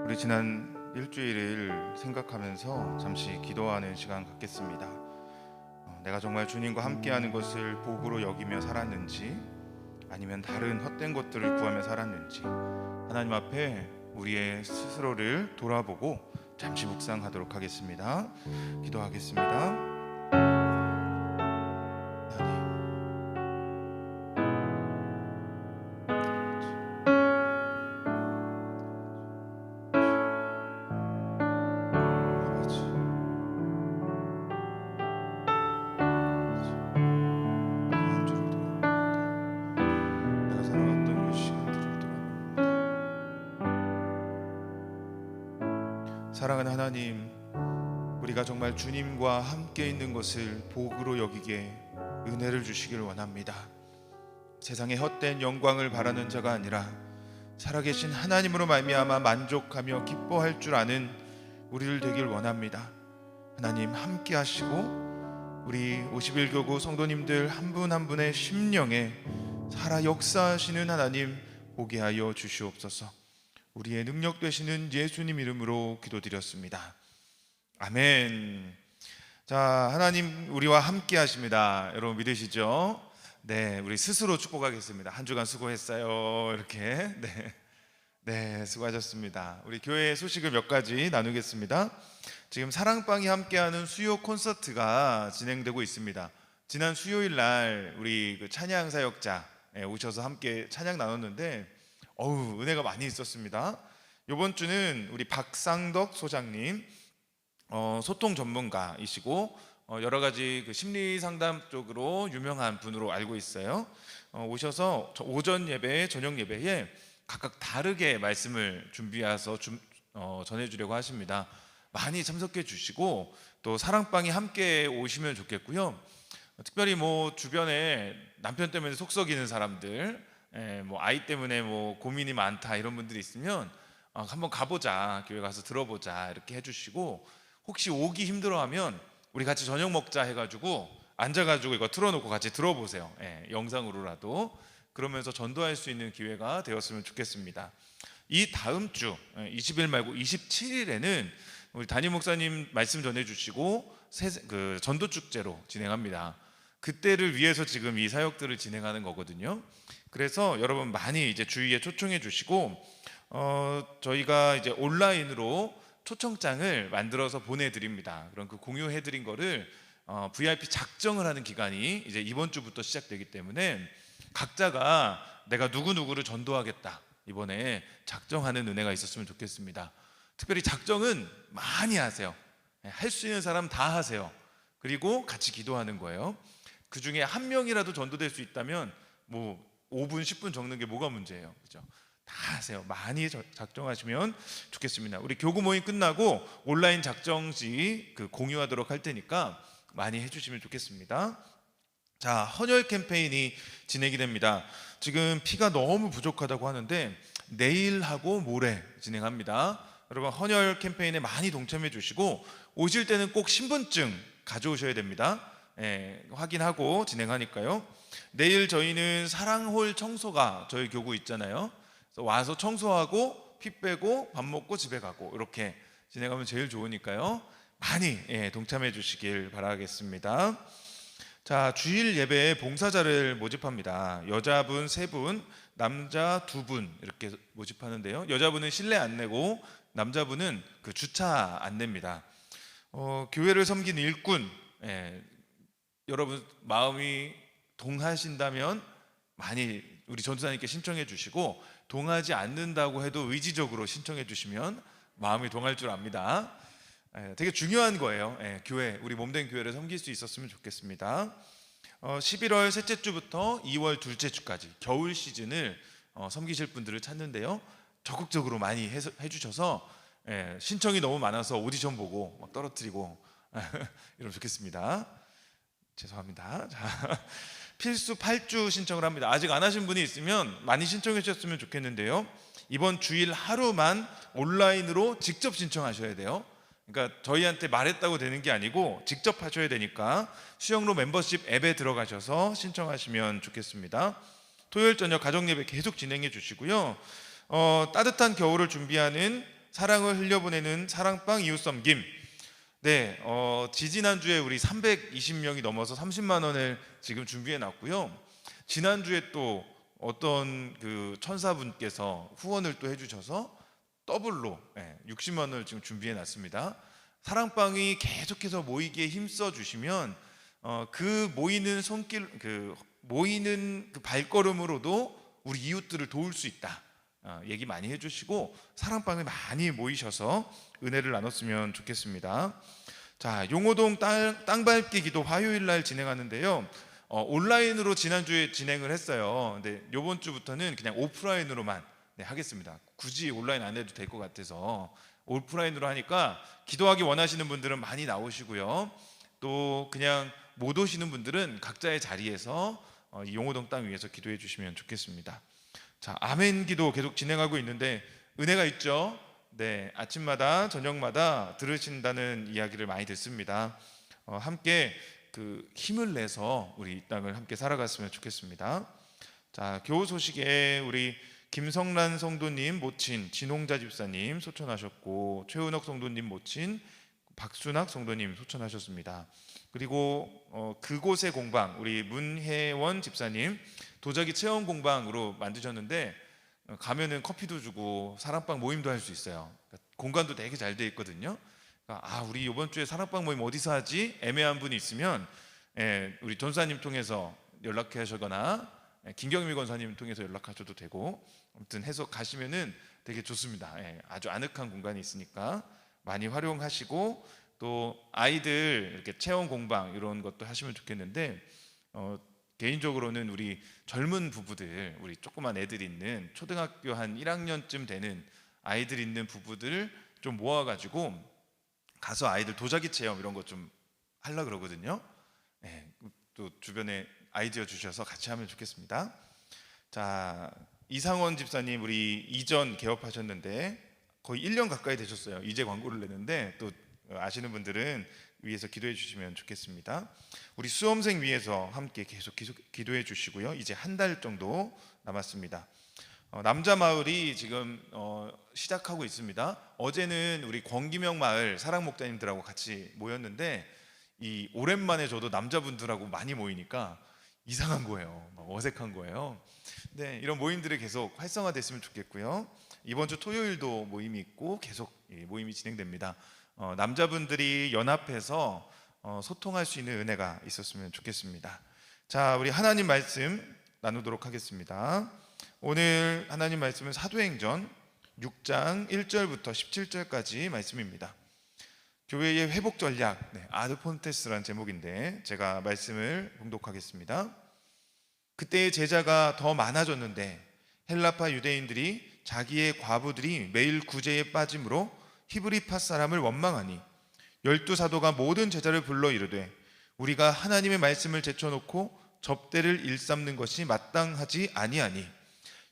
우리 지난 일주일을 생각하면서 잠시 기도하는 시간 갖겠습니다. 내가 정말 주님과 함께하는 것을 복으로 여기며 살았는지, 아니면 다른 헛된 것들을 구하며 살았는지, 하나님 앞에 우리의 스스로를 돌아보고 잠시 묵상하도록 하겠습니다. 기도하겠습니다. 사랑하는 하나님, 우리가 정말 주님과 함께 있는 것을 복으로 여기게 은혜를 주시기를 원합니다. 세상의 헛된 영광을 바라는 자가 아니라 살아계신 하나님으로 말미암아 만족하며 기뻐할 줄 아는 우리를 되길 원합니다. 하나님 함께 하시고 우리 51교구 성도님들 한 분 한 분의 심령에 살아 역사하시는 하나님 보게 하여 주시옵소서. 우리의 능력 되시는 예수님 이름으로 기도드렸습니다. 아멘. 자, 하나님 우리와 함께 하십니다. 여러분 믿으시죠? 네, 우리 스스로 축복하겠습니다. 한 주간 수고했어요. 이렇게. 네, 수고하셨습니다. 우리 교회 소식을 몇 가지 나누겠습니다. 지금 사랑방이 함께하는 수요 콘서트가 진행되고 있습니다. 지난 수요일 날 우리 찬양 사역자 오셔서 함께 찬양 나눴는데 은혜가 많이 있었습니다. 이번 주는 우리 박상덕 소장님, 소통 전문가이시고 여러 가지 심리 상담 쪽으로 유명한 분으로 알고 있어요. 오셔서 오전 예배, 저녁 예배에 각각 다르게 말씀을 준비해서 전해주려고 하십니다. 많이 참석해 주시고 또 사랑방이 함께 오시면 좋겠고요. 특별히 주변에 남편 때문에 속 썩이는 사람들, 아이 때문에 고민이 많다 이런 분들이 있으면 한번 가보자, 교회 가서 들어보자 이렇게 해주시고, 혹시 오기 힘들어하면 우리 같이 저녁 먹자 해가지고 앉아가지고 이거 틀어놓고 같이 들어보세요. 영상으로라도. 그러면서 전도할 수 있는 기회가 되었으면 좋겠습니다. 이 다음 주 20일 말고 27일에는 우리 담임 목사님 말씀 전해주시고 전도 축제로 진행합니다. 그때를 위해서 지금 이 사역들을 진행하는 거거든요. 그래서 여러분 많이 이제 주위에 초청해 주시고, 저희가 이제 온라인으로 초청장을 만들어서 보내드립니다. 그럼 그 공유해드린 거를 VIP 작정을 하는 기간이 이제 이번 주부터 시작되기 때문에 각자가 내가 누구누구를 전도하겠다 이번에 작정하는 은혜가 있었으면 좋겠습니다. 특별히 작정은 많이 하세요. 할 수 있는 사람 다 하세요. 그리고 같이 기도하는 거예요. 그 중에 한 명이라도 전도될 수 있다면 5분, 10분 적는 게 뭐가 문제예요, 그죠? 다 하세요. 많이 작정하시면 좋겠습니다. 우리 교구 모임 끝나고 온라인 작정지 공유하도록 할 테니까 많이 해주시면 좋겠습니다. 자, 헌혈 캠페인이 진행이 됩니다. 지금 피가 너무 부족하다고 하는데 내일하고 모레 진행합니다. 여러분 헌혈 캠페인에 많이 동참해 주시고, 오실 때는 꼭 신분증 가져오셔야 됩니다. 확인하고 진행하니까요. 내일 저희는 사랑홀 청소가 저희 교구 있잖아요. 그래서 와서 청소하고 피 빼고 밥 먹고 집에 가고 이렇게 진행하면 제일 좋으니까요. 많이 동참해 주시길 바라겠습니다. 자, 주일 예배에 봉사자를 모집합니다. 여자분 3분, 남자 2분 이렇게 모집하는데요. 여자분은 실내 안 내고 남자분은 주차 안 냅니다. 교회를 섬긴 일꾼, 여러분 마음이 동하신다면 많이 우리 전도사님께 신청해 주시고, 동하지 않는다고 해도 의지적으로 신청해 주시면 마음이 동할 줄 압니다. 되게 중요한 거예요. 교회, 우리 몸된 교회를 섬길 수 있었으면 좋겠습니다. 11월 셋째 주부터 2월 둘째 주까지 겨울 시즌을 섬기실 분들을 찾는데요. 적극적으로 많이 해주셔서 신청이 너무 많아서 오디션 보고 막 떨어뜨리고 이러면 좋겠습니다. 죄송합니다. 자, 필수 8주 신청을 합니다. 아직 안 하신 분이 있으면 많이 신청해 주셨으면 좋겠는데요. 이번 주일 하루만 온라인으로 직접 신청하셔야 돼요. 그러니까 저희한테 말했다고 되는 게 아니고 직접 하셔야 되니까 수영로 멤버십 앱에 들어가셔서 신청하시면 좋겠습니다. 토요일 저녁 가정예배 계속 진행해 주시고요. 따뜻한 겨울을 준비하는 사랑을 흘려보내는 사랑방 이웃 섬김. 네, 지지난주에 우리 320명이 넘어서 30만 원을 지금 준비해 놨고요. 지난주에 또 어떤 그 천사분께서 후원을 또 해주셔서 더블로 60만 원을 지금 준비해 놨습니다. 사랑방이 계속해서 모이기에 힘써 주시면 그 모이는 손길, 그 모이는 그 발걸음으로도 우리 이웃들을 도울 수 있다. 얘기 많이 해주시고 사랑방에 많이 모이셔서 은혜를 나눴으면 좋겠습니다. 자, 용호동 땅밟기 기도 화요일 날 진행하는데요. 온라인으로 지난주에 진행을 했어요. 근데 이번 주부터는 그냥 오프라인으로만 하겠습니다. 굳이 온라인 안 해도 될 것 같아서 오프라인으로 하니까 기도하기 원하시는 분들은 많이 나오시고요. 또 그냥 못 오시는 분들은 각자의 자리에서 이 용호동 땅 위에서 기도해 주시면 좋겠습니다. 자, 아멘 기도 계속 진행하고 있는데 은혜가 있죠. 네, 아침마다 저녁마다 들으신다는 이야기를 많이 듣습니다. 함께 그 힘을 내서 우리 이 땅을 함께 살아갔으면 좋겠습니다. 자, 교우 소식에 우리 김성란 성도님 모친 진홍자 집사님 소천하셨고, 최은옥 성도님 모친 박순학 성도님 소천하셨습니다. 그리고 그곳의 공방 우리 문혜원 집사님 도자기 체험 공방으로 만드셨는데 가면은 커피도 주고 사랑방 모임도 할 수 있어요. 그러니까 공간도 되게 잘 돼 있거든요. 그러니까 우리 이번 주에 사랑방 모임 어디서 하지? 애매한 분이 있으면 우리 전사님 통해서 연락하시거나 김경미 권사님 통해서 연락하셔도 되고, 아무튼 해서 가시면은 되게 좋습니다. 아주 아늑한 공간이 있으니까 많이 활용하시고, 또 아이들 이렇게 체험 공방 이런 것도 하시면 좋겠는데 개인적으로는 우리 젊은 부부들, 우리 조그만 애들 있는 초등학교 한 1학년쯤 되는 아이들 있는 부부들 좀 모아가지고 가서 아이들 도자기 체험 이런 거 좀 하려고 그러거든요. 또 주변에 아이디어 주셔서 같이 하면 좋겠습니다. 자, 이상원 집사님 우리 이전 개업하셨는데 거의 1년 가까이 되셨어요. 이제 광고를 내는데 또 아시는 분들은 위에서 기도해 주시면 좋겠습니다. 우리 수험생 위해서 함께 계속 기도해 주시고요. 이제 한 달 정도 남았습니다. 남자 마을이 지금 시작하고 있습니다. 어제는 우리 권기명 마을 사랑 목자님들하고 같이 모였는데 이 오랜만에 저도 남자분들하고 많이 모이니까 이상한 거예요. 어색한 거예요. 네, 이런 모임들이 계속 활성화됐으면 좋겠고요. 이번 주 토요일도 모임이 있고 계속 모임이 진행됩니다. 남자분들이 연합해서 소통할 수 있는 은혜가 있었으면 좋겠습니다. 자, 우리 하나님 말씀 나누도록 하겠습니다. 오늘 하나님 말씀은 사도행전 6장 1절부터 17절까지 말씀입니다. 교회의 회복 전략, 아드폰테스라는 제목인데 제가 말씀을 봉독하겠습니다. 그때의 제자가 더 많아졌는데 헬라파 유대인들이 자기의 과부들이 매일 구제에 빠짐으로 히브리파 사람을 원망하니 12사도가 모든 제자를 불러 이르되 우리가 하나님의 말씀을 제쳐놓고 접대를 일삼는 것이 마땅하지 아니하니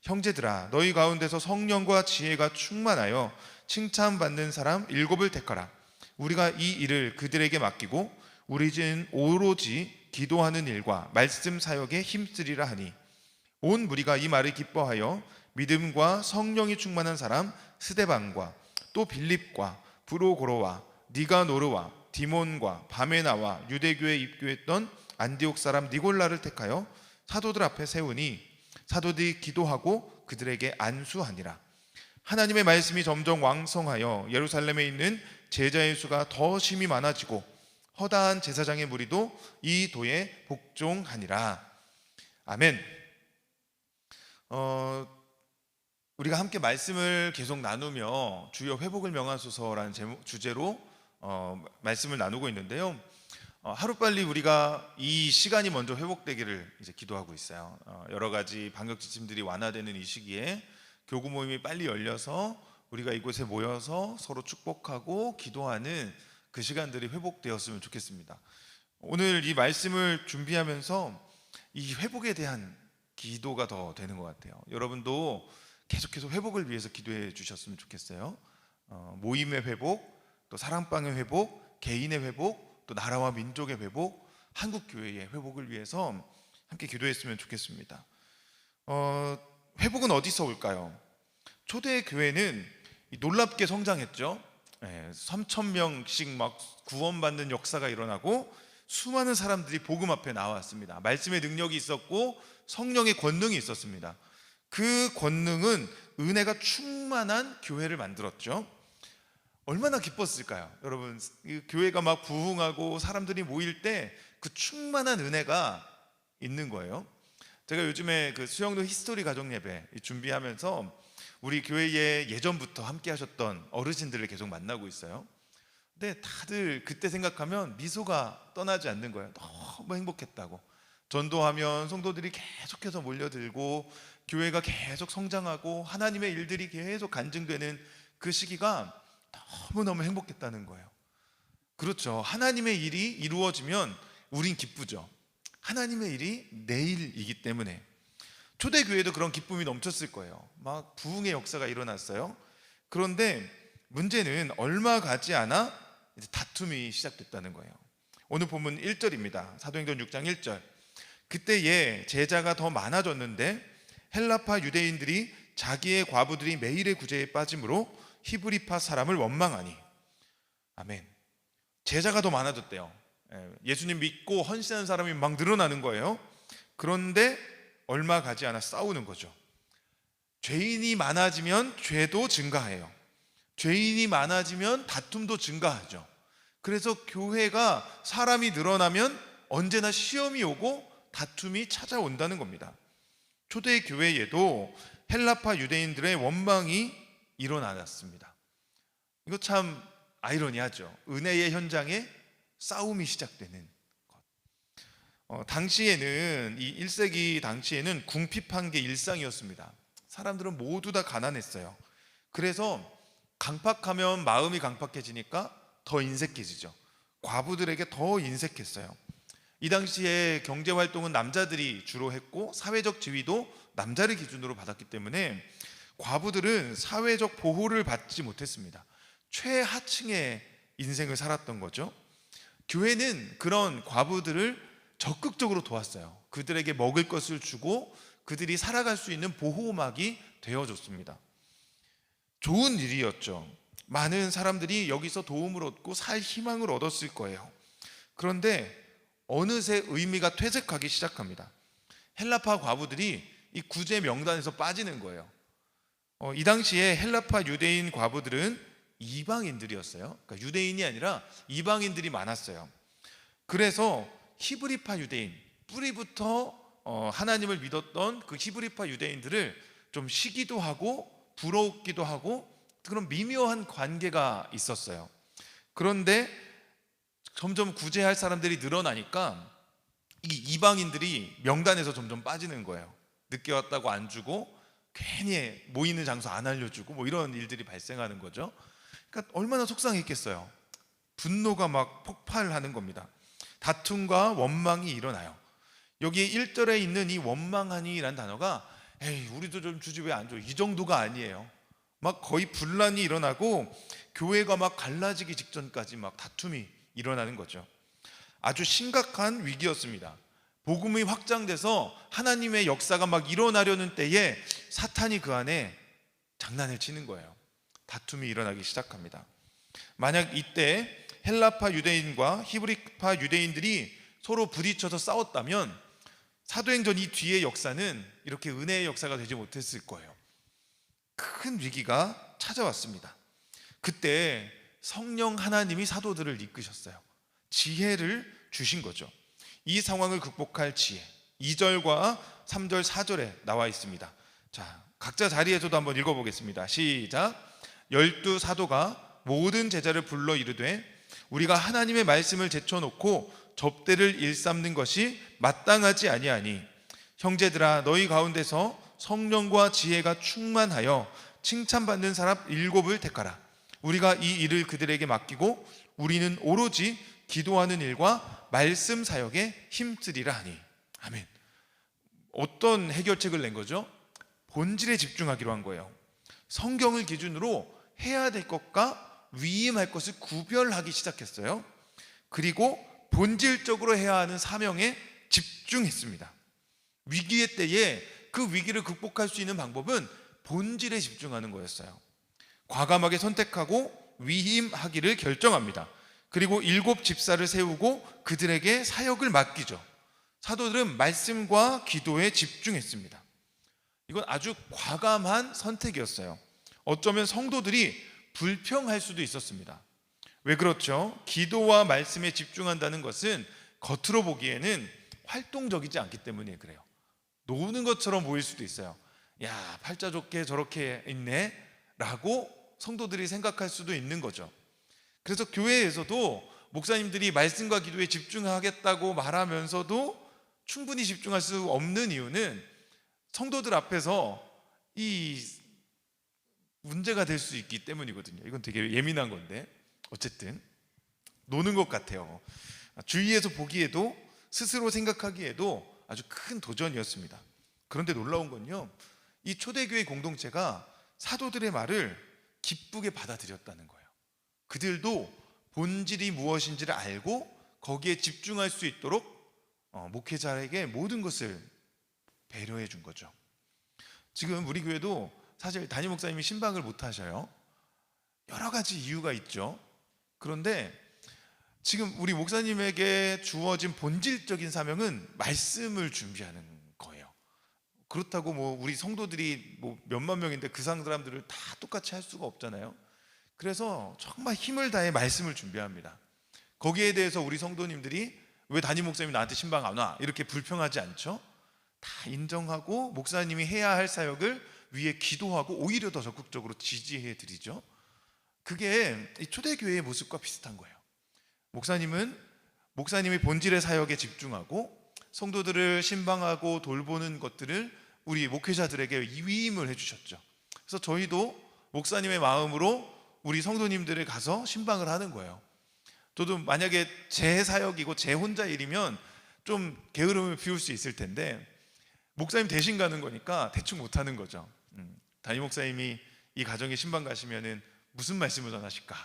형제들아 너희 가운데서 성령과 지혜가 충만하여 칭찬받는 사람 7을 택하라. 우리가 이 일을 그들에게 맡기고 우리 는 오로지 기도하는 일과 말씀 사역에 힘쓰리라 하니 온 무리가 이 말을 기뻐하여 믿음과 성령이 충만한 사람 스데반과 또 빌립과 브로고로와 니가노르와 디몬과 바메나와 유대교에 입교했던 안디옥 사람 니골라를 택하여 사도들 앞에 세우니 사도들이 기도하고 그들에게 안수하니라. 하나님의 말씀이 점점 왕성하여 예루살렘에 있는 제자의 수가 더 심히 많아지고 허다한 제사장의 무리도 이 도에 복종하니라. 아멘. 우리가 함께 말씀을 계속 나누며 주여 회복을 명하소서라는 주제로 말씀을 나누고 있는데요. 하루빨리 우리가 이 시간이 먼저 회복되기를 이제 기도하고 있어요. 여러 가지 방역 지침들이 완화되는 이 시기에 교구 모임이 빨리 열려서 우리가 이곳에 모여서 서로 축복하고 기도하는 그 시간들이 회복되었으면 좋겠습니다. 오늘 이 말씀을 준비하면서 이 회복에 대한 기도가 더 되는 것 같아요. 여러분도 계속해서 회복을 위해서 기도해 주셨으면 좋겠어요. 모임의 회복, 또 사랑방의 회복, 개인의 회복, 또 나라와 민족의 회복, 한국교회의 회복을 위해서 함께 기도했으면 좋겠습니다. 회복은 어디서 올까요? 초대 교회는 놀랍게 성장했죠. 3,000명씩 막 구원받는 역사가 일어나고 수많은 사람들이 복음 앞에 나왔습니다. 말씀의 능력이 있었고 성령의 권능이 있었습니다. 그 권능은 은혜가 충만한 교회를 만들었죠. 얼마나 기뻤을까요? 여러분, 교회가 막 부흥하고 사람들이 모일 때 그 충만한 은혜가 있는 거예요. 제가 요즘에 그 수영도 히스토리 가족 예배 준비하면서 우리 교회에 예전부터 함께 하셨던 어르신들을 계속 만나고 있어요. 근데 다들 그때 생각하면 미소가 떠나지 않는 거예요. 너무 행복했다고. 전도하면 성도들이 계속해서 몰려들고 교회가 계속 성장하고 하나님의 일들이 계속 간증되는 그 시기가 너무너무 행복했다는 거예요. 그렇죠. 하나님의 일이 이루어지면 우린 기쁘죠. 하나님의 일이 내일이기 때문에. 초대교회도 그런 기쁨이 넘쳤을 거예요. 막 부흥의 역사가 일어났어요. 그런데 문제는 얼마 가지 않아 이제 다툼이 시작됐다는 거예요. 오늘 본문 1절입니다. 사도행전 6장 1절. 그때에 제자가 더 많아졌는데 헬라파 유대인들이 자기의 과부들이 매일의 구제에 빠짐으로 히브리파 사람을 원망하니. 아멘. 제자가 더 많아졌대요. 예수님 믿고 헌신하는 사람이 막 늘어나는 거예요. 그런데 얼마 가지 않아 싸우는 거죠. 죄인이 많아지면 죄도 증가해요. 죄인이 많아지면 다툼도 증가하죠. 그래서 교회가 사람이 늘어나면 언제나 시험이 오고 다툼이 찾아온다는 겁니다. 초대 교회에도 헬라파 유대인들의 원망이 일어났습니다. 이거 참 아이러니하죠. 은혜의 현장에 싸움이 시작되는 것. 당시에는 이 1세기 당시에는 궁핍한 게 일상이었습니다. 사람들은 모두 다 가난했어요. 그래서 강팍하면 마음이 강팍해지니까 더 인색해지죠. 과부들에게 더 인색했어요. 이 당시에 경제활동은 남자들이 주로 했고 사회적 지위도 남자를 기준으로 받았기 때문에 과부들은 사회적 보호를 받지 못했습니다. 최하층의 인생을 살았던 거죠. 교회는 그런 과부들을 적극적으로 도왔어요. 그들에게 먹을 것을 주고 그들이 살아갈 수 있는 보호막이 되어줬습니다. 좋은 일이었죠. 많은 사람들이 여기서 도움을 얻고 살 희망을 얻었을 거예요. 그런데 어느새 의미가 퇴색하기 시작합니다. 헬라파 과부들이 이 구제 명단에서 빠지는 거예요. 이 당시에 헬라파 유대인 과부들은 이방인들이었어요. 그러니까 유대인이 아니라 이방인들이 많았어요. 그래서 히브리파 유대인, 뿌리부터 하나님을 믿었던 그 히브리파 유대인들을 좀 시기도 하고 부러웠기도 하고 그런 미묘한 관계가 있었어요. 그런데 점점 구제할 사람들이 늘어나니까 이 이방인들이 명단에서 점점 빠지는 거예요. 늦게 왔다고 안 주고 괜히 모이는 장소 안 알려주고 뭐 이런 일들이 발생하는 거죠. 그러니까 얼마나 속상했겠어요. 분노가 막 폭발하는 겁니다. 다툼과 원망이 일어나요. 여기 1절에 있는 이 원망하니라는 단어가 에이 우리도 좀 주지 왜 안 줘, 이 정도가 아니에요. 막 거의 분란이 일어나고 교회가 막 갈라지기 직전까지 막 다툼이 일어나는 거죠. 아주 심각한 위기였습니다. 복음이 확장돼서 하나님의 역사가 막 일어나려는 때에 사탄이 그 안에 장난을 치는 거예요. 다툼이 일어나기 시작합니다. 만약 이때 헬라파 유대인과 히브리파 유대인들이 서로 부딪혀서 싸웠다면 사도행전 이 뒤의 역사는 이렇게 은혜의 역사가 되지 못했을 거예요. 큰 위기가 찾아왔습니다. 그때 성령 하나님이 사도들을 이끄셨어요. 지혜를 주신 거죠. 이 상황을 극복할 지혜, 2절과 3절, 4절에 나와 있습니다. 자, 각자 자리에서도 한번 읽어보겠습니다. 시작. 12 사도가 모든 제자를 불러 이르되 우리가 하나님의 말씀을 제쳐놓고 접대를 일삼는 것이 마땅하지 아니하니 형제들아 너희 가운데서 성령과 지혜가 충만하여 칭찬받는 사람 7을 택하라. 우리가 이 일을 그들에게 맡기고 우리는 오로지 기도하는 일과 말씀 사역에 힘쓰리라 하니. 아멘. 어떤 해결책을 낸 거죠? 본질에 집중하기로 한 거예요. 성경을 기준으로 해야 될 것과 위임할 것을 구별하기 시작했어요. 그리고 본질적으로 해야 하는 사명에 집중했습니다. 위기의 때에 그 위기를 극복할 수 있는 방법은 본질에 집중하는 거였어요. 과감하게 선택하고 위임하기를 결정합니다. 그리고 7 집사를 세우고 그들에게 사역을 맡기죠. 사도들은 말씀과 기도에 집중했습니다. 이건 아주 과감한 선택이었어요. 어쩌면 성도들이 불평할 수도 있었습니다. 왜 그렇죠? 기도와 말씀에 집중한다는 것은 겉으로 보기에는 활동적이지 않기 때문에 그래요. 노는 것처럼 보일 수도 있어요. 야, 팔자 좋게 저렇게 있네 라고 성도들이 생각할 수도 있는 거죠. 그래서 교회에서도 목사님들이 말씀과 기도에 집중하겠다고 말하면서도 충분히 집중할 수 없는 이유는 성도들 앞에서 이 문제가 될 수 있기 때문이거든요. 이건 되게 예민한 건데 어쨌든 노는 것 같아요. 주위에서 보기에도 스스로 생각하기에도 아주 큰 도전이었습니다. 그런데 놀라운 건요, 이 초대교회 공동체가 사도들의 말을 기쁘게 받아들였다는 거예요. 그들도 본질이 무엇인지를 알고 거기에 집중할 수 있도록 목회자에게 모든 것을 배려해 준 거죠. 지금 우리 교회도 사실 담임 목사님이 신방을 못 하셔요. 여러 가지 이유가 있죠. 그런데 지금 우리 목사님에게 주어진 본질적인 사명은 말씀을 준비하는 거예요. 그렇다고 뭐 우리 성도들이 뭐 몇만 명인데 그 사람들을 다 똑같이 할 수가 없잖아요. 그래서 정말 힘을 다해 말씀을 준비합니다. 거기에 대해서 우리 성도님들이 왜 담임 목사님이 나한테 신방 안 와? 이렇게 불평하지 않죠. 다 인정하고 목사님이 해야 할 사역을 위해 기도하고 오히려 더 적극적으로 지지해 드리죠. 그게 초대교회의 모습과 비슷한 거예요. 목사님은 목사님의 본질의 사역에 집중하고 성도들을 신방하고 돌보는 것들을 우리 목회자들에게 위임을 해주셨죠. 그래서 저희도 목사님의 마음으로 우리 성도님들을 가서 신방을 하는 거예요. 저도 만약에 제 사역이고 제 혼자 일이면 좀 게으름을 피울 수 있을 텐데 목사님 대신 가는 거니까 대충 못하는 거죠. 담임 목사님이 이 가정에 신방 가시면은 무슨 말씀을 전하실까?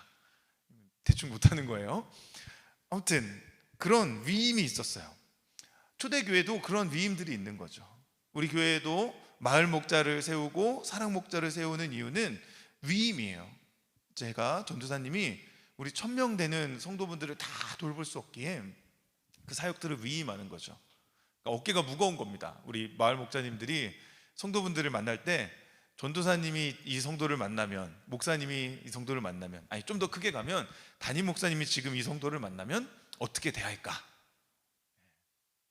대충 못하는 거예요. 아무튼 그런 위임이 있었어요. 초대교회도 그런 위임들이 있는 거죠. 우리 교회도 마을 목자를 세우고 사랑 목자를 세우는 이유는 위임이에요. 제가 전도사님이 우리 1000명 되는 성도분들을 다 돌볼 수 없기에 그 사역들을 위임하는 거죠. 그러니까 어깨가 무거운 겁니다. 우리 마을 목자님들이 성도분들을 만날 때 전도사님이 이 성도를 만나면, 목사님이 이 성도를 만나면, 아니 좀 더 크게 가면 담임 목사님이 지금 이 성도를 만나면 어떻게 대할까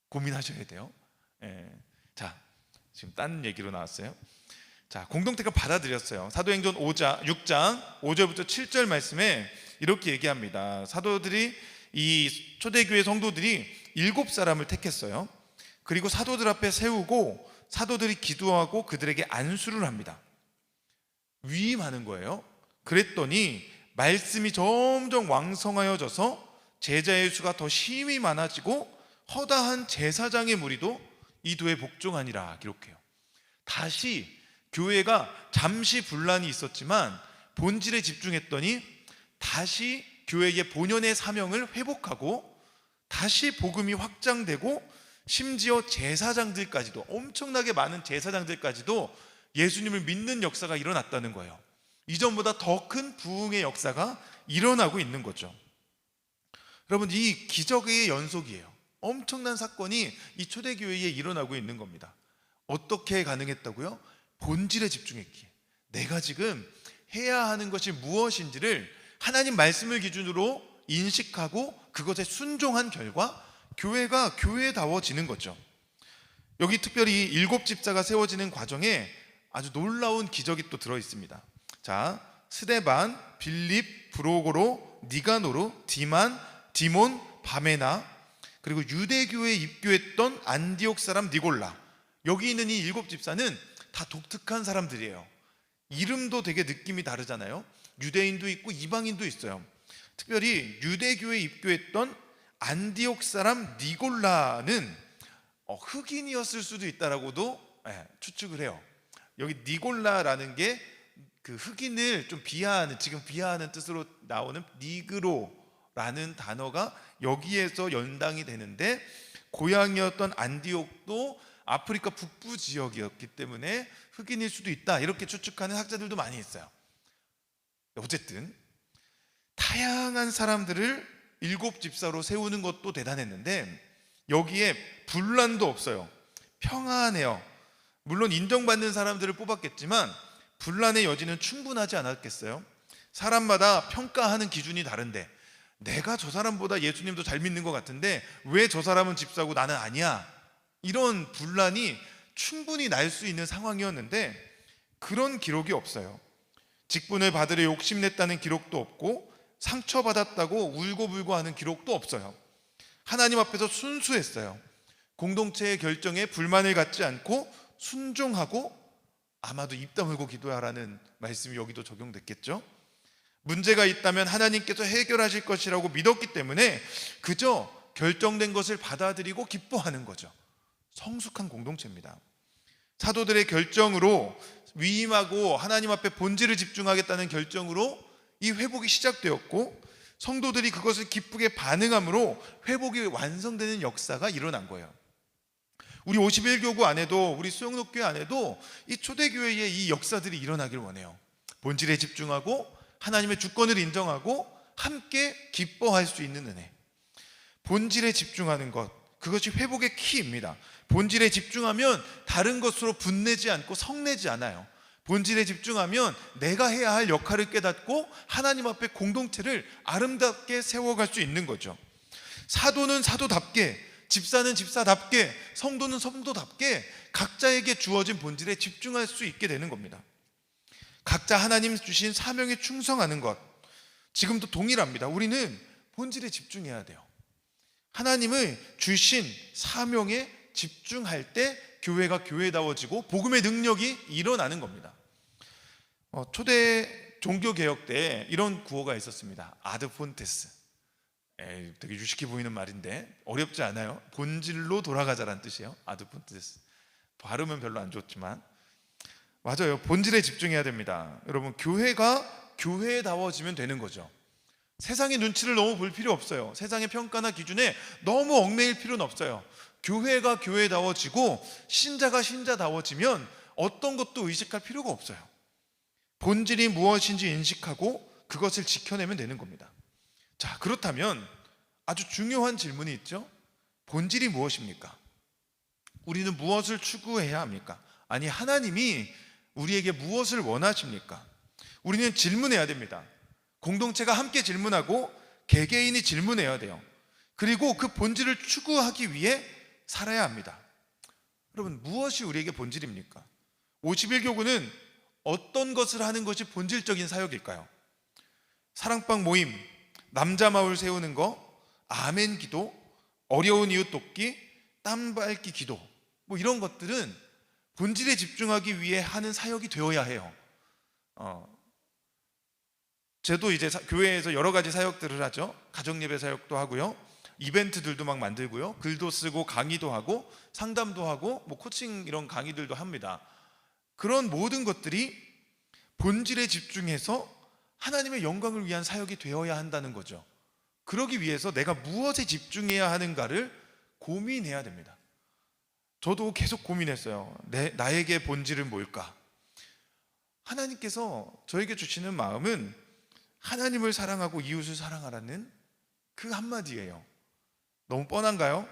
고민하셔야 돼요. 자, 지금 딴 얘기로 나왔어요. 자, 공동체가 받아들였어요. 사도행전 6장 5절부터 7절 말씀에 이렇게 얘기합니다. 사도들이, 이 초대교회 성도들이 7사람을 택했어요. 그리고 사도들 앞에 세우고 사도들이 기도하고 그들에게 안수를 합니다. 위임하는 거예요. 그랬더니 말씀이 점점 왕성하여져서 제자의 수가 더 심히 많아지고 허다한 제사장의 무리도 이 도에 복종하니라 기록해요. 다시 교회가 잠시 분란이 있었지만 본질에 집중했더니 다시 교회의 본연의 사명을 회복하고 다시 복음이 확장되고 심지어 제사장들까지도, 엄청나게 많은 제사장들까지도 예수님을 믿는 역사가 일어났다는 거예요. 이전보다 더 큰 부흥의 역사가 일어나고 있는 거죠. 여러분, 이 기적의 연속이에요. 엄청난 사건이 이 초대교회에 일어나고 있는 겁니다. 어떻게 가능했다고요? 본질에 집중했기에. 내가 지금 해야 하는 것이 무엇인지를 하나님 말씀을 기준으로 인식하고 그것에 순종한 결과 교회가 교회다워지는 거죠. 여기 특별히 7 집사가 세워지는 과정에 아주 놀라운 기적이 또 들어 있습니다. 자, 스데반, 빌립, 브로고로, 니가노르, 디만, 디몬, 바메나, 그리고 유대교에 입교했던 안디옥 사람 니골라. 여기 있는 이 7 집사는 다 독특한 사람들이에요. 이름도 되게 느낌이 다르잖아요. 유대인도 있고 이방인도 있어요. 특별히 유대교에 입교했던 안디옥 사람 니골라는 흑인이었을 수도 있다라고도 추측을 해요. 여기 니골라라는 게 그 흑인을 좀 비하하는, 지금 비하하는 뜻으로 나오는 니그로라는 단어가 여기에서 연당이 되는데, 고향이었던 안디옥도 아프리카 북부 지역이었기 때문에 흑인일 수도 있다, 이렇게 추측하는 학자들도 많이 있어요. 어쨌든 다양한 사람들을 7집사로 세우는 것도 대단했는데 여기에 분란도 없어요. 평안해요. 물론 인정받는 사람들을 뽑았겠지만 분란의 여지는 충분하지 않았겠어요? 사람마다 평가하는 기준이 다른데 내가 저 사람보다 예수님도 잘 믿는 것 같은데 왜 저 사람은 집사고 나는 아니야? 이런 분란이 충분히 날 수 있는 상황이었는데 그런 기록이 없어요. 직분을 받으려 욕심냈다는 기록도 없고 상처받았다고 울고불고 하는 기록도 없어요. 하나님 앞에서 순수했어요. 공동체의 결정에 불만을 갖지 않고 순종하고, 아마도 입 다물고 기도하라는 말씀이 여기도 적용됐겠죠. 문제가 있다면 하나님께서 해결하실 것이라고 믿었기 때문에 그저 결정된 것을 받아들이고 기뻐하는 거죠. 성숙한 공동체입니다. 사도들의 결정으로, 위임하고 하나님 앞에 본질을 집중하겠다는 결정으로 이 회복이 시작되었고 성도들이 그것을 기쁘게 반응함으로 회복이 완성되는 역사가 일어난 거예요. 우리 51교구 안에도, 우리 수영록교회 안에도 이 초대교회의 이 역사들이 일어나길 원해요. 본질에 집중하고 하나님의 주권을 인정하고 함께 기뻐할 수 있는 은혜. 본질에 집중하는 것, 그것이 회복의 키입니다. 본질에 집중하면 다른 것으로 분내지 않고 성내지 않아요. 본질에 집중하면 내가 해야 할 역할을 깨닫고 하나님 앞에 공동체를 아름답게 세워갈 수 있는 거죠. 사도는 사도답게, 집사는 집사답게, 성도는 성도답게 각자에게 주어진 본질에 집중할 수 있게 되는 겁니다. 각자 하나님 주신 사명에 충성하는 것, 지금도 동일합니다. 우리는 본질에 집중해야 돼요. 하나님의 주신 사명에 집중할 때 교회가 교회다워지고 복음의 능력이 일어나는 겁니다. 초대 종교개혁 때 이런 구호가 있었습니다. 아드 폰테스. 되게 유식해 보이는 말인데 어렵지 않아요. 본질로 돌아가자라는 뜻이에요. 아드 폰테스. 발음은 별로 안 좋지만 맞아요. 본질에 집중해야 됩니다. 여러분, 교회가 교회다워지면 되는 거죠. 세상의 눈치를 너무 볼 필요 없어요. 세상의 평가나 기준에 너무 얽매일 필요는 없어요. 교회가 교회다워지고 신자가 신자다워지면 어떤 것도 의식할 필요가 없어요. 본질이 무엇인지 인식하고 그것을 지켜내면 되는 겁니다. 자, 그렇다면 아주 중요한 질문이 있죠. 본질이 무엇입니까? 우리는 무엇을 추구해야 합니까? 아니, 하나님이 우리에게 무엇을 원하십니까? 우리는 질문해야 됩니다. 공동체가 함께 질문하고 개개인이 질문해야 돼요. 그리고 그 본질을 추구하기 위해 살아야 합니다. 여러분, 무엇이 우리에게 본질입니까? 51교구는 어떤 것을 하는 것이 본질적인 사역일까요? 사랑방 모임, 남자마을 세우는 거, 아멘 기도, 어려운 이웃 돕기, 땀 밟기 기도, 뭐 이런 것들은 본질에 집중하기 위해 하는 사역이 되어야 해요. 저도 이제 교회에서 여러 가지 사역들을 하죠. 가정예배 사역도 하고요, 이벤트들도 막 만들고요, 글도 쓰고 강의도 하고 상담도 하고 뭐 코칭 이런 강의들도 합니다. 그런 모든 것들이 본질에 집중해서 하나님의 영광을 위한 사역이 되어야 한다는 거죠. 그러기 위해서 내가 무엇에 집중해야 하는가를 고민해야 됩니다. 저도 계속 고민했어요. 나에게 본질은 뭘까? 하나님께서 저에게 주시는 마음은 하나님을 사랑하고 이웃을 사랑하라는 그 한마디예요. 너무 뻔한가요?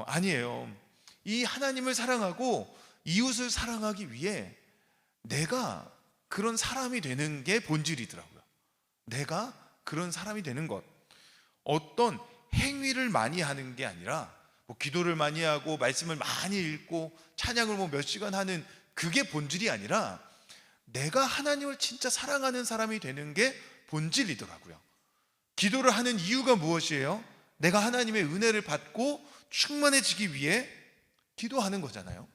아니에요. 이 하나님을 사랑하고 이웃을 사랑하기 위해 내가 그런 사람이 되는 게 본질이더라고요. 내가 그런 사람이 되는 것. 어떤 행위를 많이 하는 게 아니라 뭐 기도를 많이 하고 말씀을 많이 읽고 찬양을 뭐 몇 시간 하는 그게 본질이 아니라 내가 하나님을 진짜 사랑하는 사람이 되는 게 본질이더라고요. 기도를 하는 이유가 무엇이에요? 내가 하나님의 은혜를 받고 충만해지기 위해 기도하는 거잖아요.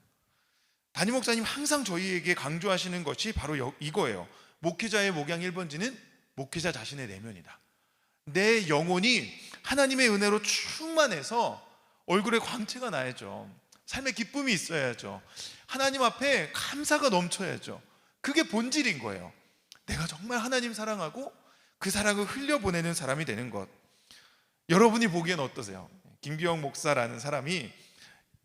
담임 목사님 항상 저희에게 강조하시는 것이 바로 이거예요. 목회자의 목양 1번지는 목회자 자신의 내면이다. 내 영혼이 하나님의 은혜로 충만해서 얼굴에 광채가 나야죠. 삶의 기쁨이 있어야죠. 하나님 앞에 감사가 넘쳐야죠. 그게 본질인 거예요. 내가 정말 하나님 사랑하고 그 사랑을 흘려보내는 사람이 되는 것. 여러분이 보기엔 어떠세요? 김기영 목사라는 사람이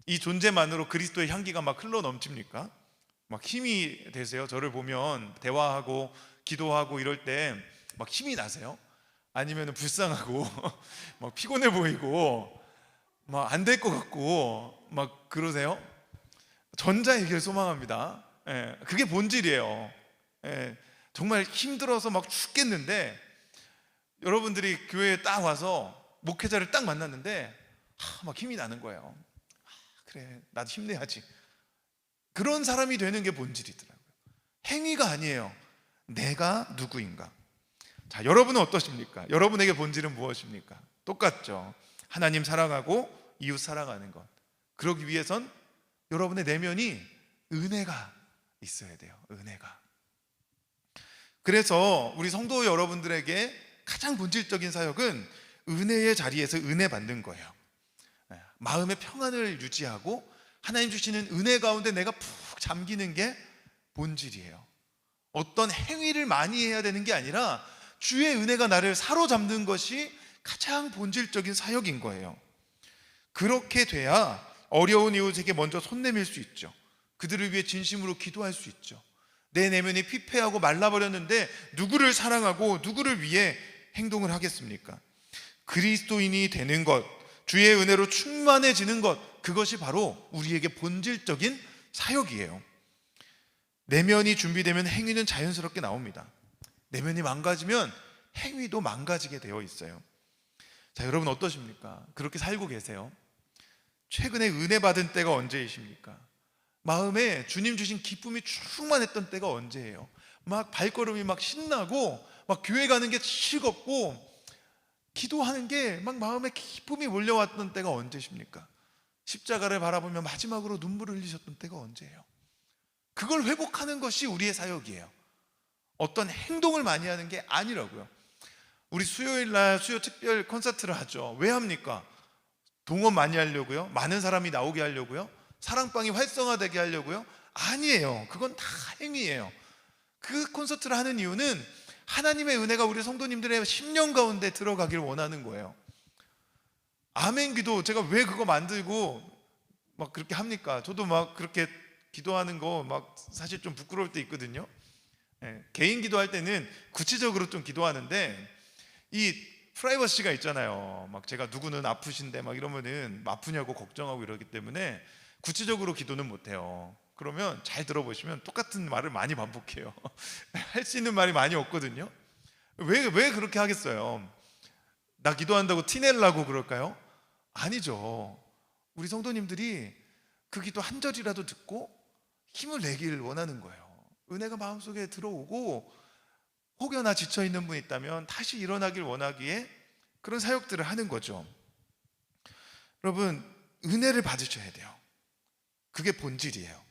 이 존재만으로 그리스도의 향기가 막 흘러 넘칩니까? 막 힘이 되세요? 저를 보면 대화하고 기도하고 이럴 때 막 힘이 나세요? 아니면 불쌍하고 막 피곤해 보이고 막 안 될 것 같고 막 그러세요? 전자이길 소망합니다. 예, 그게 본질이에요. 예, 정말 힘들어서 막 죽겠는데 여러분들이 교회에 딱 와서 목회자를 딱 만났는데 막 힘이 나는 거예요. 그래, 나도 힘내야지. 그런 사람이 되는 게 본질이더라고요. 행위가 아니에요. 내가 누구인가. 자, 여러분은 어떠십니까? 여러분에게 본질은 무엇입니까? 똑같죠. 하나님 사랑하고 이웃 사랑하는 것. 그러기 위해선 여러분의 내면이 은혜가 있어야 돼요. 은혜가. 그래서 우리 성도 여러분들에게 가장 본질적인 사역은 은혜의 자리에서 은혜 받는 거예요. 마음의 평안을 유지하고 하나님 주시는 은혜 가운데 내가 푹 잠기는 게 본질이에요. 어떤 행위를 많이 해야 되는 게 아니라 주의 은혜가 나를 사로잡는 것이 가장 본질적인 사역인 거예요. 그렇게 돼야 어려운 이웃에게 먼저 손 내밀 수 있죠. 그들을 위해 진심으로 기도할 수 있죠. 내 내면이 피폐하고 말라버렸는데 누구를 사랑하고 누구를 위해 행동을 하겠습니까? 그리스도인이 되는 것, 주의 은혜로 충만해지는 것, 그것이 바로 우리에게 본질적인 사역이에요. 내면이 준비되면 행위는 자연스럽게 나옵니다. 내면이 망가지면 행위도 망가지게 되어 있어요. 자, 여러분 어떠십니까? 그렇게 살고 계세요? 최근에 은혜 받은 때가 언제이십니까? 마음에 주님 주신 기쁨이 충만했던 때가 언제예요? 막 발걸음이 막 신나고 막 교회 가는 게 즐겁고 기도하는 게 막 마음에 기쁨이 몰려왔던 때가 언제십니까? 십자가를 바라보며 마지막으로 눈물을 흘리셨던 때가 언제예요? 그걸 회복하는 것이 우리의 사역이에요. 어떤 행동을 많이 하는 게 아니라고요. 우리 수요일날 수요 특별 콘서트를 하죠. 왜 합니까? 동원 많이 하려고요? 많은 사람이 나오게 하려고요? 사랑방이 활성화되게 하려고요? 아니에요. 그건 다 행위예요. 그 콘서트를 하는 이유는 하나님의 은혜가 우리 성도님들의 심령 가운데 들어가길 원하는 거예요. 아멘 기도, 제가 왜 그거 만들고 막 그렇게 합니까? 저도 막 그렇게 기도하는 거 막 사실 좀 부끄러울 때 있거든요. 개인 기도할 때는 구체적으로 좀 기도하는데 이 프라이버시가 있잖아요. 막 제가 누구는 아프신데 막 이러면은 아프냐고 걱정하고 이러기 때문에 구체적으로 기도는 못해요. 그러면 잘 들어보시면 똑같은 말을 많이 반복해요. 할 수 있는 말이 많이 없거든요. 왜 그렇게 하겠어요? 나 기도한다고 티내려고 그럴까요? 아니죠. 우리 성도님들이 그 기도 한 절이라도 듣고 힘을 내길 원하는 거예요. 은혜가 마음속에 들어오고 혹여나 지쳐있는 분 있다면 다시 일어나길 원하기에 그런 사역들을 하는 거죠. 여러분, 은혜를 받으셔야 돼요. 그게 본질이에요.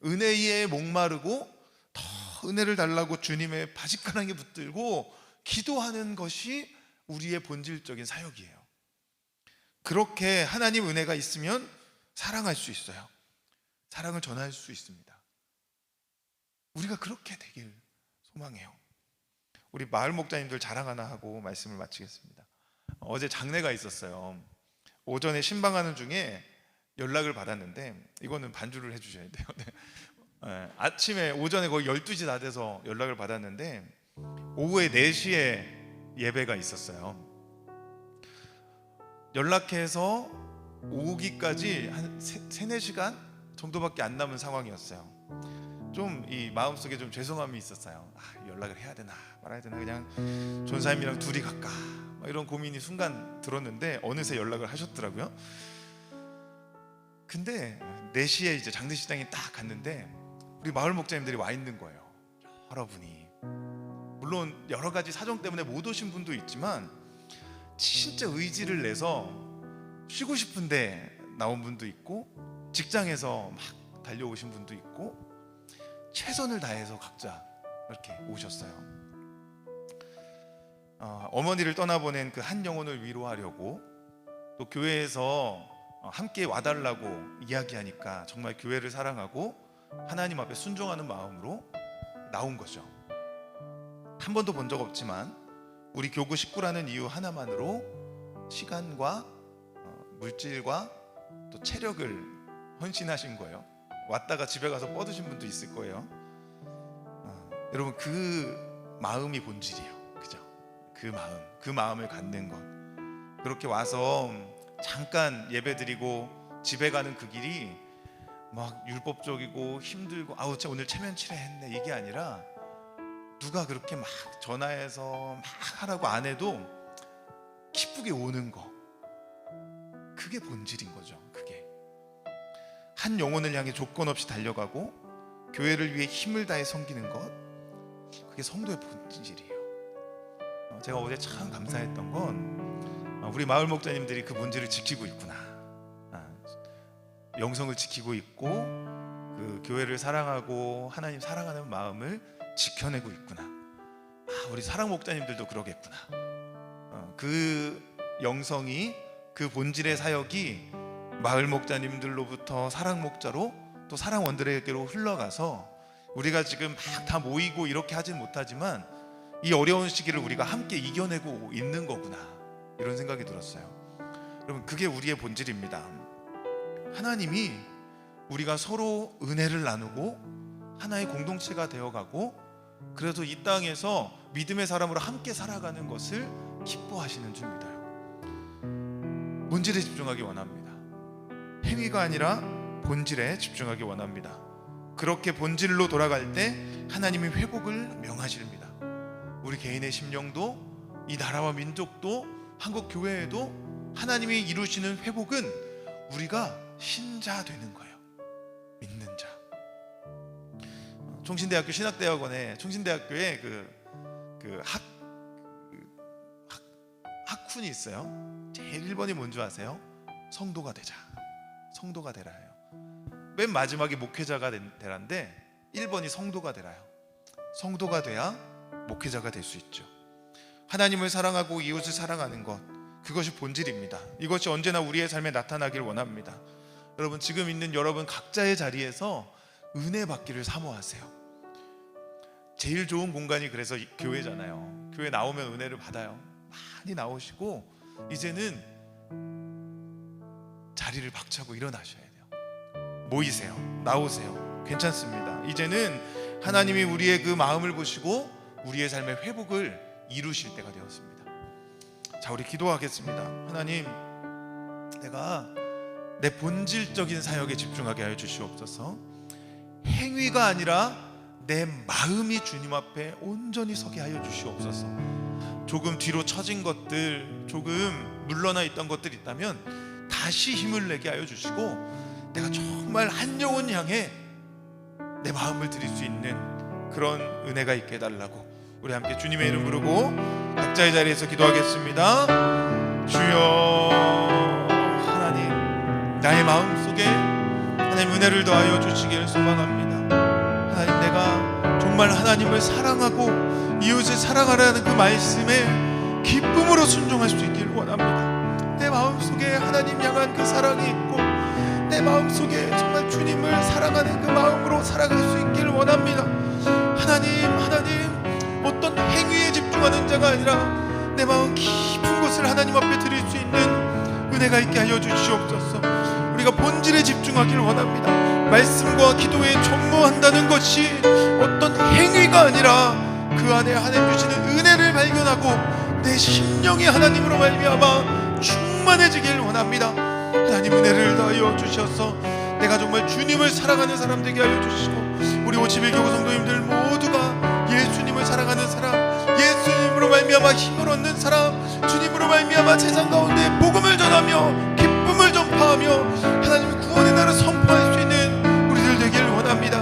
은혜에 목마르고 더 은혜를 달라고 주님의 바짓가랑이에 붙들고 기도하는 것이 우리의 본질적인 사역이에요. 그렇게 하나님 은혜가 있으면 사랑할 수 있어요. 사랑을 전할 수 있습니다. 우리가 그렇게 되길 소망해요. 우리 마을 목자님들 자랑 하나 하고 말씀을 마치겠습니다. 어제 장례가 있었어요. 오전에 신방하는 중에 연락을 받았는데 이거는 반주를 해주셔야 돼요. 네. 아침에 오전에 거의 12시 다 돼서 연락을 받았는데 오후에 4시에 예배가 있었어요. 연락해서 오기까지 한 4시간 정도밖에 안 남은 상황이었어요. 좀 이 마음속에 좀 죄송함이 있었어요. 연락을 해야 되나 말아야 되나, 그냥 전사님이랑 둘이 갈까, 이런 고민이 순간 들었는데 어느새 연락을 하셨더라고요. 근데 4시에 이제 장례식장에 딱 갔는데 우리 마을 목자님들이 와 있는 거예요. 여러분이 물론 여러 가지 사정 때문에 못 오신 분도 있지만 진짜 의지를 내서 쉬고 싶은데 나온 분도 있고 직장에서 막 달려오신 분도 있고 최선을 다해서 각자 이렇게 오셨어요. 어머니를 떠나보낸 그 한 영혼을 위로하려고 또 교회에서 함께 와달라고 이야기하니까 정말 교회를 사랑하고 하나님 앞에 순종하는 마음으로 나온 거죠. 한 번도 본 적 없지만 우리 교구 식구라는 이유 하나만으로 시간과 물질과 또 체력을 헌신하신 거예요. 왔다가 집에 가서 뻗으신 분도 있을 거예요. 여러분, 그 마음이 본질이에요. 그죠? 그 마음을 갖는 것. 그렇게 와서 잠깐 예배드리고 집에 가는 그 길이 막 율법적이고 힘들고 아우 진짜 오늘 체면치레 했네 이게 아니라, 누가 그렇게 막 전화해서 막 하라고 안 해도 기쁘게 오는 거, 그게 본질인 거죠. 그게 한 영혼을 향해 조건 없이 달려가고 교회를 위해 힘을 다해 섬기는 것, 그게 성도의 본질이에요. 제가 어제 참 감사했던 건 우리 마을 목자님들이 그 본질을 지키고 있구나, 영성을 지키고 있고 그 교회를 사랑하고 하나님 사랑하는 마음을 지켜내고 있구나. 우리 사랑 목자님들도 그러겠구나. 그 영성이, 그 본질의 사역이 마을 목자님들로부터 사랑 목자로 또 사랑 원들에게로 흘러가서 우리가 지금 막 다 모이고 이렇게 하진 못하지만 이 어려운 시기를 우리가 함께 이겨내고 있는 거구나, 이런 생각이 들었어요. 여러분, 그게 우리의 본질입니다. 하나님이 우리가 서로 은혜를 나누고 하나의 공동체가 되어가고 그래도 이 땅에서 믿음의 사람으로 함께 살아가는 것을 기뻐하시는 줄 믿어요. 본질에 집중하기 원합니다. 행위가 아니라 본질에 집중하기 원합니다. 그렇게 본질로 돌아갈 때 하나님이 회복을 명하십니다. 우리 개인의 심령도, 이 나라와 민족도, 한국 교회에도 하나님이 이루시는 회복은 우리가 신자 되는 거예요. 믿는 자. 총신대학교 신학대학원에, 총신대학교에 학훈이 있어요. 제일 1번이 뭔지 아세요? 성도가 되자. 성도가 되라예요. 맨 마지막에 목회자가 되란데 1번이 성도가 되라요. 성도가 돼야 목회자가 될 수 있죠. 하나님을 사랑하고 이웃을 사랑하는 것, 그것이 본질입니다. 이것이 언제나 우리의 삶에 나타나길 원합니다. 여러분, 지금 있는 여러분 각자의 자리에서 은혜 받기를 사모하세요. 제일 좋은 공간이 그래서 교회잖아요. 교회 나오면 은혜를 받아요. 많이 나오시고 이제는 자리를 박차고 일어나셔야 돼요. 모이세요. 나오세요. 괜찮습니다. 이제는 하나님이 우리의 그 마음을 보시고 우리의 삶의 회복을 이루실 때가 되었습니다. 자, 우리 기도하겠습니다. 하나님, 내가 내 본질적인 사역에 집중하게 하여 주시옵소서. 행위가 아니라 내 마음이 주님 앞에 온전히 서게 하여 주시옵소서. 조금 뒤로 처진 것들, 조금 물러나 있던 것들이 있다면 다시 힘을 내게 하여 주시고, 내가 정말 한 영혼 향해 내 마음을 드릴 수 있는 그런 은혜가 있게 해달라고 우리 함께 주님의 이름 부르고 각자의 자리에서 기도하겠습니다. 주여, 하나님, 나의 마음속에 하나님 은혜를 더하여 주시기를 소망합니다. 하나님, 내가 정말 하나님을 사랑하고 이웃을 사랑하라는 그 말씀에 기쁨으로 순종할 수 있기를 원합니다. 내 마음속에 하나님 향한 그 사랑이 있고 내 마음속에 정말 주님을 사랑하는 그 마음으로 살아갈 수 있기를 원합니다. 하나님, 어떤 행위에 집중하는 자가 아니라 내 마음 깊은 곳을 하나님 앞에 드릴 수 있는 은혜가 있게 하여 주시옵소서. 우리가 본질에 집중하기를 원합니다. 말씀과 기도에 전무한다는 것이 어떤 행위가 아니라 그 안에 하나님 주시는 은혜를 발견하고 내 심령이 하나님으로 말미암아 충만해지길 원합니다. 하나님, 은혜를 더하여 주셔서 내가 정말 주님을 사랑하는 사람 되게 하여 주시고, 우리 51교구 성도님들 모두가 예수님을 사랑하는 사람, 예수님으로 말미암아 힘을 얻는 사람, 주님으로 말미암아 세상 가운데 복음을 전하며 기쁨을 전파하며 하나님 구원의 날을 선포할 수 있는 우리들 되기를 원합니다.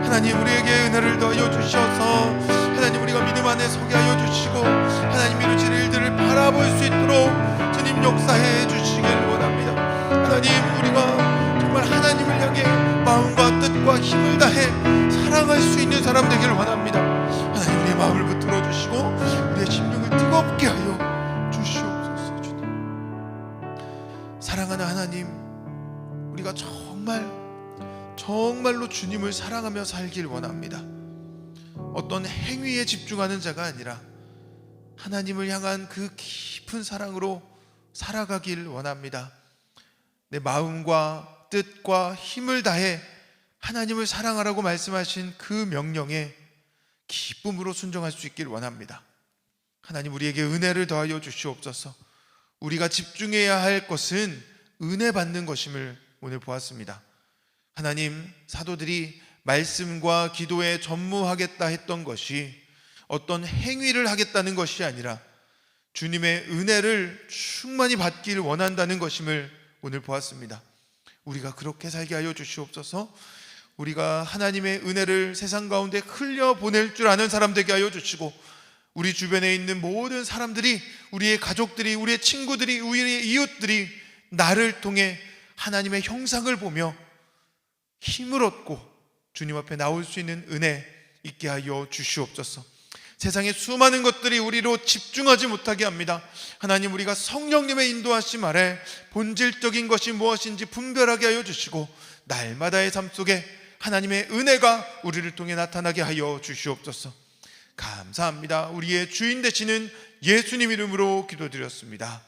하나님, 우리에게 은혜를 더하여 주셔서 하나님, 우리가 믿음 안에 서게 하여 주시고 하나님 이루실 일들을 바라볼 수 있도록 주님 역사해 주시길 원합니다. 하나님, 우리가 정말 하나님을 향해 마음과 뜻과 힘을 다해 사랑할 수 있는 사람 되기를 원합니다. 하나님, 우리의 마음을 붙들어 주시고 우리의 심령을 뜨겁게 하여 주시옵소서. 주님, 사랑하는 하나님, 우리가 정말로 주님을 사랑하며 살길 원합니다. 어떤 행위에 집중하는 자가 아니라 하나님을 향한 그 깊은 사랑으로 살아가길 원합니다. 내 마음과 뜻과 힘을 다해 하나님을 사랑하라고 말씀하신 그 명령에 기쁨으로 순종할 수 있길 원합니다. 하나님, 우리에게 은혜를 더하여 주시옵소서. 우리가 집중해야 할 것은 은혜 받는 것임을 오늘 보았습니다. 하나님, 사도들이 말씀과 기도에 전무하겠다 했던 것이 어떤 행위를 하겠다는 것이 아니라 주님의 은혜를 충만히 받기를 원한다는 것임을 오늘 보았습니다. 우리가 그렇게 살게 하여 주시옵소서. 우리가 하나님의 은혜를 세상 가운데 흘려보낼 줄 아는 사람 되게 하여 주시고, 우리 주변에 있는 모든 사람들이, 우리의 가족들이, 우리의 친구들이, 우리의 이웃들이 나를 통해 하나님의 형상을 보며 힘을 얻고 주님 앞에 나올 수 있는 은혜 있게 하여 주시옵소서. 세상의 수많은 것들이 우리로 집중하지 못하게 합니다. 하나님, 우리가 성령님의 인도하심 아래 본질적인 것이 무엇인지 분별하게 하여 주시고, 날마다의 삶 속에 하나님의 은혜가 우리를 통해 나타나게 하여 주시옵소서. 감사합니다. 우리의 주인 되시는 예수님 이름으로 기도드렸습니다.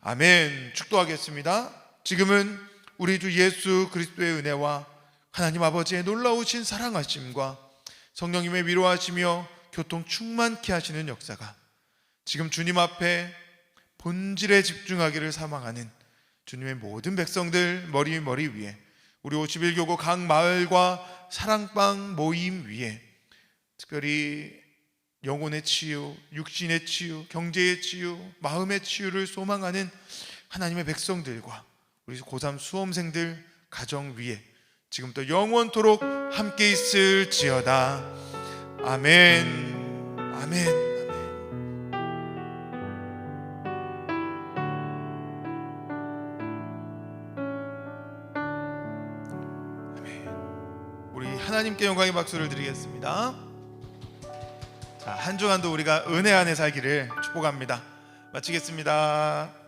아멘. 축도하겠습니다. 지금은 우리 주 예수 그리스도의 은혜와 하나님 아버지의 놀라우신 사랑하심과 성령님의 위로하시며 교통 충만케 하시는 역사가 지금 주님 앞에 본질에 집중하기를 사망하는 주님의 모든 백성들 머리 위에, 우리 51교구 각 마을과 사랑방 모임 위에 특별히 영혼의 치유, 육신의 치유, 경제의 치유, 마음의 치유를 소망하는 하나님의 백성들과 우리 고3 수험생들 가정 위에 지금부터 영원토록 함께 있을지어다. 아멘. 아멘. 아멘. 우리 하나님께 영광의 박수를 드리겠습니다. 자, 한 주간도 우리가 은혜 안에 살기를 축복합니다. 마치겠습니다.